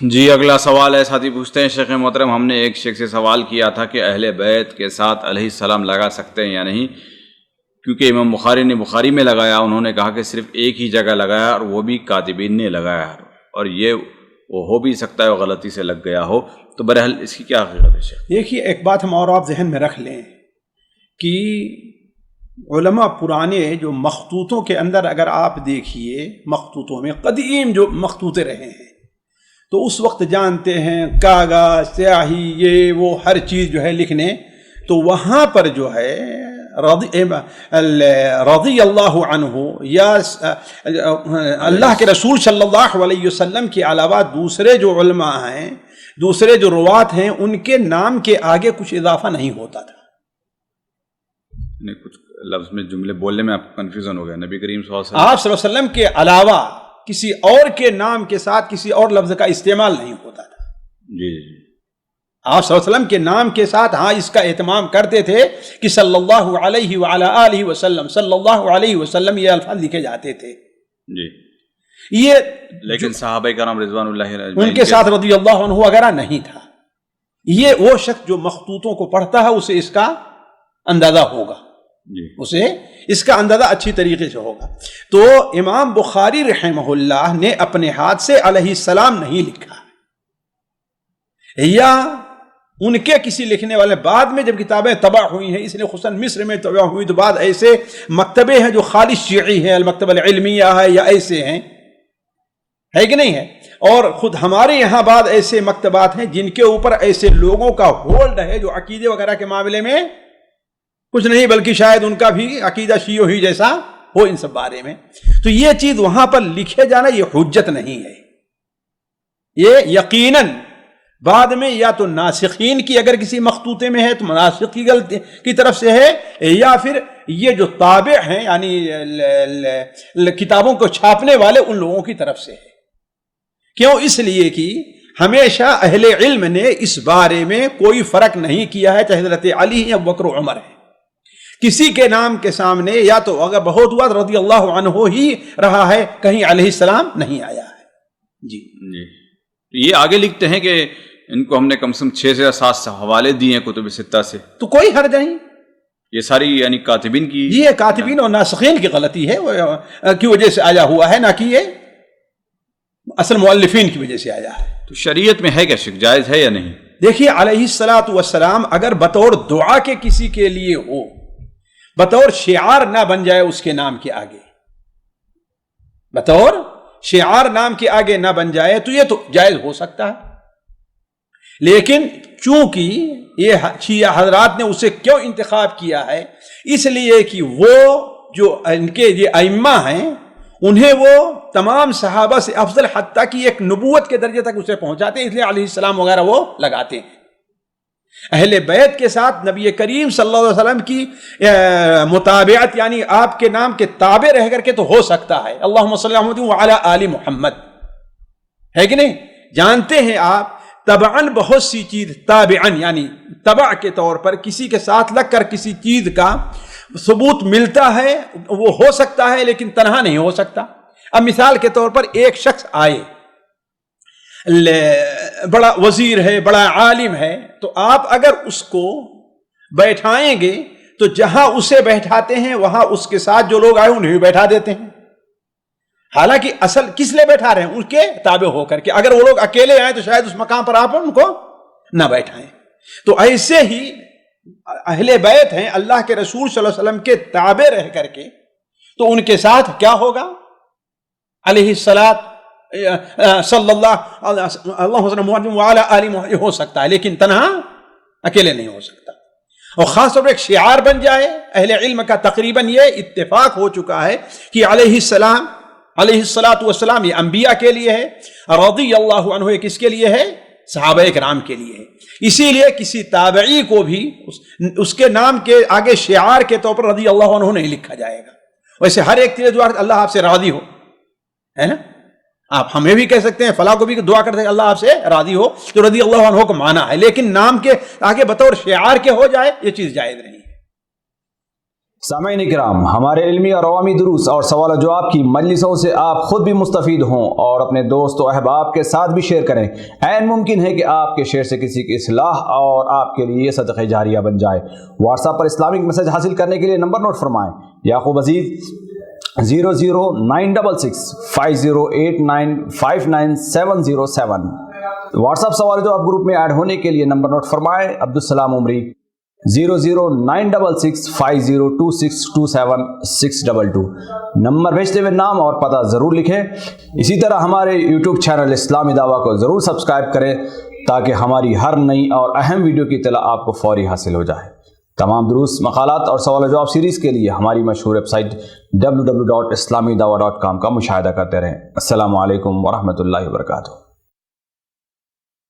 جی اگلا سوال ہے، ساتھی پوچھتے ہیں شیخ محترم ہم نے ایک شیخ سے سوال کیا تھا کہ اہل بیت کے ساتھ علیہ السلام لگا سکتے ہیں یا نہیں، کیونکہ امام بخاری نے بخاری میں لگایا، انہوں نے کہا کہ صرف ایک ہی جگہ لگایا اور وہ بھی کاتبین نے لگایا، اور یہ وہ ہو بھی سکتا ہے وہ غلطی سے لگ گیا ہو، تو بہرحال اس کی کیا حقیقت ہے شیخ؟ دیکھیے ایک بات ہم اور آپ ذہن میں رکھ لیں کہ علماء پرانے جو مخطوطوں کے اندر اگر آپ دیکھیے، مخطوطوں میں قدیم جو مخطوطے رہے ہیں تو اس وقت جانتے ہیں کاغذ سیاہی یہ وہ ہر چیز جو ہے لکھنے، تو وہاں پر جو ہے رضی اللہ عنہ یا اللہ کے رسول صلی اللہ علیہ وسلم کے علاوہ دوسرے جو علماء ہیں، دوسرے جو روات ہیں، ان کے نام کے آگے کچھ اضافہ نہیں ہوتا تھا۔ کچھ لفظ میں جملے بولنے میں آپ کو کنفیوژن ہو گیا، نبی کریم صلی اللہ علیہ وسلم آپ صلی اللہ علیہ وسلم کے علاوہ کسی اور کے نام کے ساتھ کسی اور لفظ کا استعمال نہیں ہوتا تھا۔ جی آپ صلی اللہ علیہ وسلم کے نام کے ساتھ ہاں اس کا اہتمام کرتے تھے کہ صلی اللہ علیہ وعلی آلہ وسلم، صلی اللہ علیہ وسلم یہ الفاظ لکھے جاتے تھے جی، یہ، لیکن صحابہ کرام رضوان اللہ ان کے ساتھ رضی اللہ عنہ وغیرہ نہیں تھا۔ یہ وہ شخص جو مخطوطوں کو پڑھتا ہے اسے اس کا اندازہ ہوگا، اسے اس کا اندازہ اچھی طریقے سے ہوگا۔ تو امام بخاری رحمہ اللہ نے اپنے ہاتھ سے علیہ السلام نہیں لکھا، یا ان کے کسی لکھنے والے بعد میں جب کتابیں طبع ہوئی ہیں، اس لیے خصوصاً مصر میں طبع ہوئی، تو بعد ایسے مکتبے ہیں جو خالص شیعی ہیں، المکتبہ العلمیہ ہے یا ایسے ہیں، ہے کہ نہیں ہے؟ اور خود ہمارے یہاں بعد ایسے مکتبات ہیں جن کے اوپر ایسے لوگوں کا ہولڈ ہے جو عقیدے وغیرہ کے معاملے میں کچھ نہیں، بلکہ شاید ان کا بھی عقیدہ شیعہ ہی جیسا ہو ان سب بارے میں۔ تو یہ چیز وہاں پر لکھے جانا یہ حجت نہیں ہے، یہ یقیناً بعد میں یا تو ناسخین کی اگر کسی مخطوطے میں ہے تو ناسخ کی غلطی کی طرف سے ہے، یا پھر یہ جو تابع ہیں یعنی کتابوں کو چھاپنے والے ان لوگوں کی طرف سے ہے۔ کیوں؟ اس لیے کہ ہمیشہ اہل علم نے اس بارے میں کوئی فرق نہیں کیا ہے، چاہے حضرت علی یا ابو بکر و عمر ہے، کسی کے نام کے سامنے یا تو اگر بہت ہوا تو رضی اللہ عنہ ہی رہا ہے، کہیں علیہ السلام نہیں آیا ہے۔ جی یہ آگے لکھتے ہیں کہ ان کو ہم نے کم سے کم 6 سے 7 حوالے دیے ہیں کتب ستہ سے، تو کوئی حرج نہیں، یہ ساری یعنی کاتبین کی، یہ کاتبین اور ناسخین کی غلطی ہے کی وجہ سے آیا ہوا ہے، نہ کہ یہ اصل مؤلفین کی وجہ سے آیا ہے۔ تو شریعت میں ہے کیا شک، جائز ہے یا نہیں؟ دیکھیے علیہ الصلاۃ والسلام اگر بطور دعا کے کسی کے لیے ہو، بطور شعار نہ بن جائے اس کے نام کے آگے، بطور شعار نام کے آگے نہ بن جائے تو یہ تو جائز ہو سکتا ہے، لیکن چونکہ یہ شیعہ حضرات نے اسے کیوں انتخاب کیا ہے، اس لیے کہ وہ جو ان کے یہ ائمہ ہیں انہیں وہ تمام صحابہ سے افضل، حتیٰ کہ ایک نبوت کے درجے تک اسے پہنچاتے ہیں، اس لیے علیہ السلام وغیرہ وہ لگاتے ہیں۔ اہل بیت کے ساتھ نبی کریم صلی اللہ علیہ وسلم کی متابعت یعنی آپ کے نام کے تابع رہ کر کے تو ہو سکتا ہے، اللہم صلی اللہ علیہ وعلی آل محمد، ہے کہ نہیں؟ جانتے ہیں آپ تبعاً بہت سی چیز تابعاً یعنی تبع کے طور پر کسی کے ساتھ لگ کر کسی چیز کا ثبوت ملتا ہے، وہ ہو سکتا ہے لیکن تنہا نہیں ہو سکتا۔ اب مثال کے طور پر ایک شخص آئے، بڑا وزیر ہے، بڑا عالم ہے، تو آپ اگر اس کو بیٹھائیں گے تو جہاں اسے بیٹھاتے ہیں وہاں اس کے ساتھ جو لوگ آئے انہیں بیٹھا دیتے ہیں، حالانکہ اصل کس لیے بیٹھا رہے ہیں؟ ان کے تابع ہو کر کے۔ اگر وہ لوگ اکیلے آئیں تو شاید اس مقام پر آپ ان کو نہ بیٹھائیں۔ تو ایسے ہی اہل بیت ہیں اللہ کے رسول صلی اللہ علیہ وسلم کے تابع رہ کر کے، تو ان کے ساتھ کیا ہوگا؟ علیہ الصلاۃ صلی اللہ وسلم وعلی آلہ ہو سکتا ہے، لیکن تنہا اکیلے نہیں ہو سکتا۔ اور خاص طور پر ایک شعار بن جائے، اہل علم کا تقریباً یہ اتفاق ہو چکا ہے کہ علیہ السلام علیہ الصلاۃ والسلام یہ انبیاء کے لیے ہے، رضی اللہ عنہ یہ کس کے لیے ہے؟ صحابہ کرام کے لیے ہے۔ اسی لیے کسی تابعی کو بھی اس کے نام کے آگے شعار کے طور پر رضی اللہ عنہ نہیں لکھا جائے گا۔ ویسے ہر ایک تیرے دعا اللہ آپ سے راضی ہو، ہے نا؟ آپ ہمیں بھی کہہ سکتے ہیں، فلاں کو بھی دعا کرتے ہیں اللہ آپ سے راضی ہو، تو رضی اللہ عنہ کو مانا ہے، لیکن نام کے آگے بطور شعار کے ہو جائے یہ چیز جائز نہیں ہے۔ سامعین کرام، ہمارے علمی اور عوامی دروس اور سوال و جواب کی مجلسوں سے آپ خود بھی مستفید ہوں اور اپنے دوست و احباب کے ساتھ بھی شیئر کریں۔ عین ممکن ہے کہ آپ کے شیئر سے کسی کی اصلاح اور آپ کے لیے صدقہ جاریہ بن جائے۔ واٹس ایپ پر اسلامک میسج حاصل کرنے کے لیے نمبر نوٹ فرمائیں: یعقوب عزیز 009665089597707۔ واٹس ایپ سوال جو آپ گروپ میں ایڈ ہونے کے لیے نمبر نوٹ فرمائیں: عبدالسلام عمری 0096650262762۔ نمبر بھیجتے ہوئے نام اور پتہ ضرور لکھیں۔ اسی طرح ہمارے یوٹیوب چینل اسلامی دعویٰ کو ضرور سبسکرائب کریں تاکہ ہماری ہر نئی اور اہم ویڈیو کی اطلاع آپ کو فوری حاصل ہو جائے۔ تمام دروس، مقالات اور سوال و جواب سیریز کے لیے ہماری مشہور ویب سائٹ www.islamidawah.com کا مشاہدہ کرتے رہیں۔ السلام علیکم ورحمۃ اللہ وبرکاتہ۔